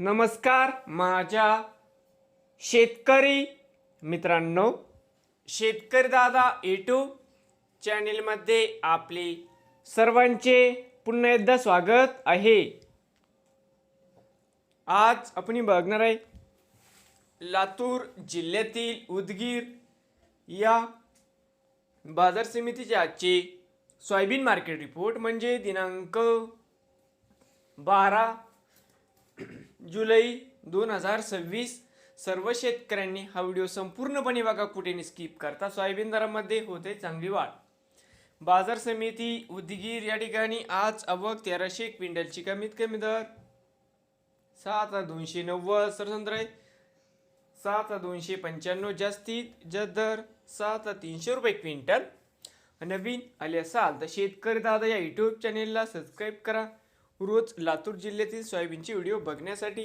नमस्कार माझ्या शेतकरी मित्रांनो, शेतकरी दादा यूट्यूब चॅनेलमध्ये आपले सर्वांचे पुन्हा एकदा स्वागत आहे। आज आपण बघणार आहे लातूर जिल्ह्यातील उदगीर या बाजार समितीचे आजचे सोयाबीन मार्केट रिपोर्ट म्हणजे दिनांक 12 जुलै 2026। सर्व शेतकऱ्यांनी हा व्हिडिओ संपूर्णपणे बघा, कुठेही स्किप करता। सोयाबीन दरामध्ये होते चांगली वाढ। बाजार समिती उदगीर या ठिकाणी आज आवक 1300 क्विंटलची, कमीत कमी दर 7290, सरसंत्र 7295, जास्तीत जास्त दर 7300 रुपये क्विंटल। नवीन आले असाल तर शेतकरी दादा या यूट्यूब चॅनेलला सबस्क्राईब करा रोज लातूर जिल्ह्यातील सोयाबीनचे व्हिडिओ बघण्यासाठी।